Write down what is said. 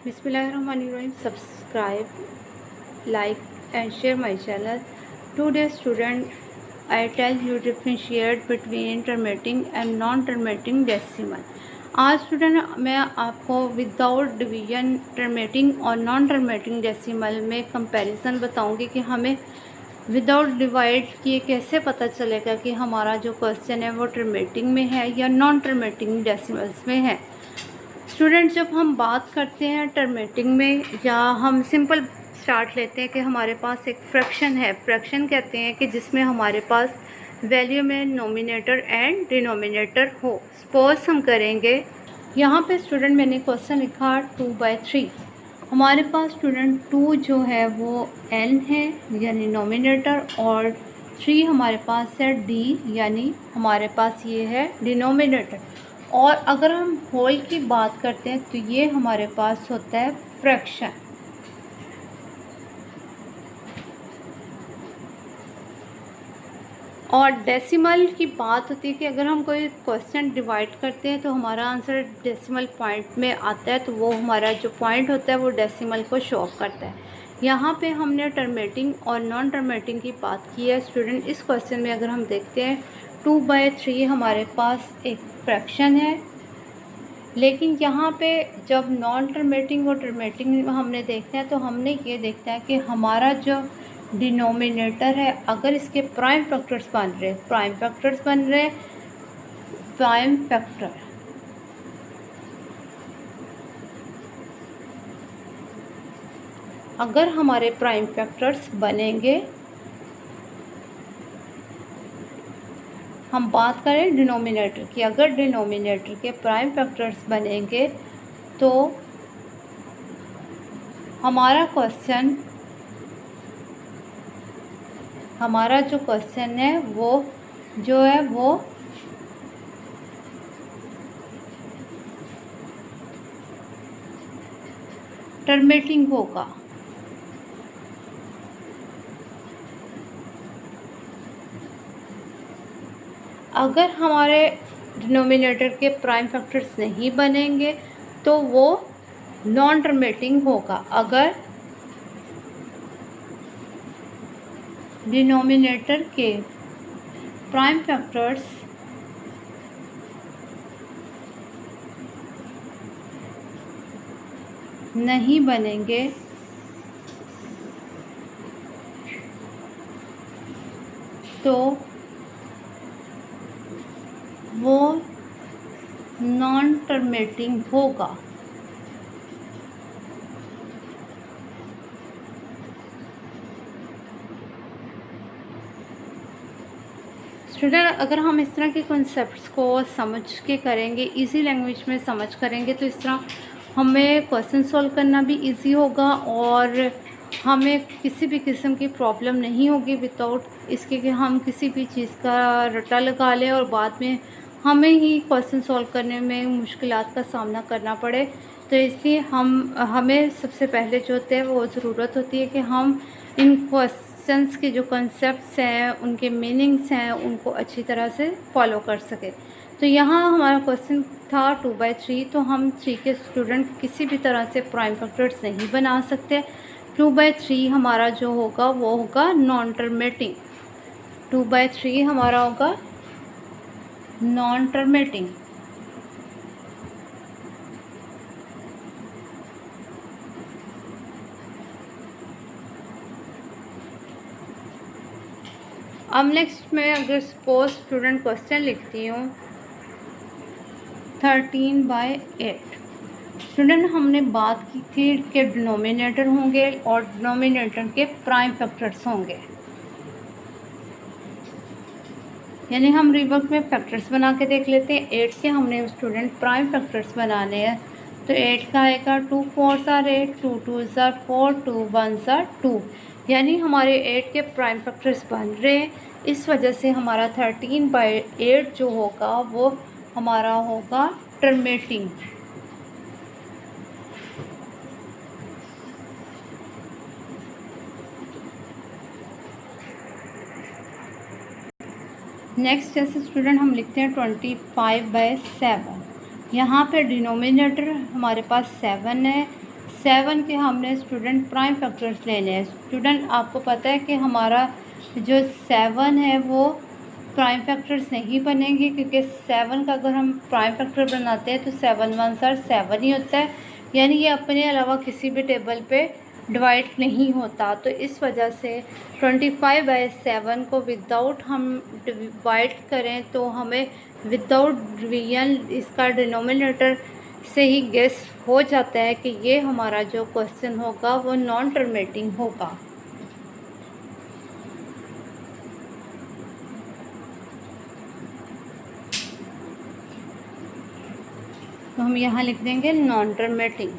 Bismillahirrahmanirrahim. Subscribe, like and share my channel. Today student, I tell you differentiate between terminating and non-terminating decimal. आज student मैं आपको without division टर्मेटिंग और non टर्मेटिंग decimal में comparison बताऊंगी कि हमें विदाउट डिवाइड किए कैसे पता चलेगा कि हमारा जो क्वेश्चन है वो टर्मेटिंग में है या नॉन टर्मेटिंग डेसिमल्स में है। स्टूडेंट, जब हम बात करते हैं टर्मेटिंग में, या हम सिंपल स्टार्ट लेते हैं कि हमारे पास एक फ्रैक्शन है। फ्रैक्शन कहते हैं कि जिसमें हमारे पास वैल्यू में नोमिनेटर एंड डिनोमिनेटर हो। सपोज हम करेंगे यहाँ पे स्टूडेंट मैंने क्वेश्चन लिखा 2/3। हमारे पास स्टूडेंट 2 जो है वो n है यानी नोमिनेटर, और 3 हमारे पास है d यानी हमारे पास ये है डिनोमिनेटर। और अगर हम होल की बात करते हैं तो ये हमारे पास होता है फ्रैक्शन। और डेसिमल की बात होती है कि अगर हम कोई क्वेश्चन डिवाइड करते हैं तो हमारा आंसर डेसिमल पॉइंट में आता है, तो वो हमारा जो पॉइंट होता है वो डेसिमल को शो ऑफ करता है। यहाँ पे हमने टर्मेटिंग और नॉन टर्मेटिंग की बात की है। स्टूडेंट, इस क्वेश्चन में अगर हम देखते हैं 2/3 हमारे पास एक फ्रैक्शन है, लेकिन यहाँ पे जब नॉन टर्मेटिंग और टर्मेटिंग हमने देखते हैं तो हमने ये देखता है कि हमारा जो डिनोमिनेटर है, अगर इसके प्राइम फैक्टर्स बन रहे प्राइम फैक्टर अगर हमारे प्राइम फैक्टर्स बनेंगे, हम बात करें डिनोमिनेटर की, अगर डिनोमिनेटर के प्राइम फैक्टर्स बनेंगे तो हमारा जो क्वेश्चन है वो टर्मेटिंग होगा। अगर हमारे डिनोमिनेटर के प्राइम फैक्टर्स नहीं बनेंगे तो वो नॉन टर्मेटिंग होगा। अगर डिनोमिनेटर के प्राइम फैक्टर्स नहीं बनेंगे तो वो नॉन टर्मेटिंग होगा। स्टूडेंट, अगर हम इस तरह के कॉन्सेप्ट्स को समझ के करेंगे, इजी लैंग्वेज में समझ करेंगे, तो इस तरह हमें क्वेश्चन सॉल्व करना भी इजी होगा और हमें किसी भी किस्म की प्रॉब्लम नहीं होगी विदाउट इसके कि हम किसी भी चीज़ का रट्टा लगा लें और बाद में हमें ही क्वेश्चन सॉल्व करने में मुश्किलात का सामना करना पड़े। तो इसलिए हमें सबसे पहले जो होते हैं वो ज़रूरत होती है कि हम इन क्वेश्चंस के जो कॉन्सेप्ट्स हैं, उनके मीनिंग्स हैं, उनको अच्छी तरह से फॉलो कर सके। तो यहाँ हमारा क्वेश्चन था 2/3, तो हम 3 के स्टूडेंट किसी भी तरह से प्राइम फैक्टर्स नहीं बना सकते। 2/3 हमारा जो होगा वो होगा नॉन टर्मेटिंग। 2/3 हमारा होगा नॉन टर्मेटिंग। अब नेक्स्ट मैं अगर सपोज स्टूडेंट क्वेश्चन लिखती हूँ 13/8। स्टूडेंट, हमने बात की थी कि डिनोमिनेटर होंगे और डिनोमिनेटर के प्राइम फैक्टर्स होंगे, यानी हम रिवर्स में फैक्टर्स बना के देख लेते हैं। 8 के हमने स्टूडेंट प्राइम फैक्टर्स बनाने हैं, तो 8 का आएगा 2 4s are 8, 2 2s are 4, 2 1s are 2, यानी हमारे 8 के प्राइम फैक्टर्स बन रहे हैं। इस वजह से हमारा 13/8 जो होगा वो हमारा होगा टर्मेटिंग। नेक्स्ट जैसे स्टूडेंट हम लिखते हैं 25/7। यहाँ पे डिनोमिनेटर हमारे पास 7 है, 7 के हमने स्टूडेंट प्राइम फैक्टर्स लेने हैं। स्टूडेंट आपको पता है कि हमारा जो 7 है वो प्राइम फैक्टर्स नहीं बनेंगे, क्योंकि 7 का अगर हम प्राइम फैक्टर बनाते हैं तो 7 1 7 ही होता है, यानी ये अपने अलावा किसी भी टेबल पे डिवाइड नहीं होता। तो इस वजह से 25/7 को विदाउट हम डिवाइड करें तो हमें विदाउट डिवीजन इसका डिनोमिनेटर से ही गेस हो जाता है कि ये हमारा जो क्वेश्चन होगा वो नॉन टर्मिनेटिंग होगा। तो हम यहाँ लिख देंगे नॉन टर्मिनेटिंग।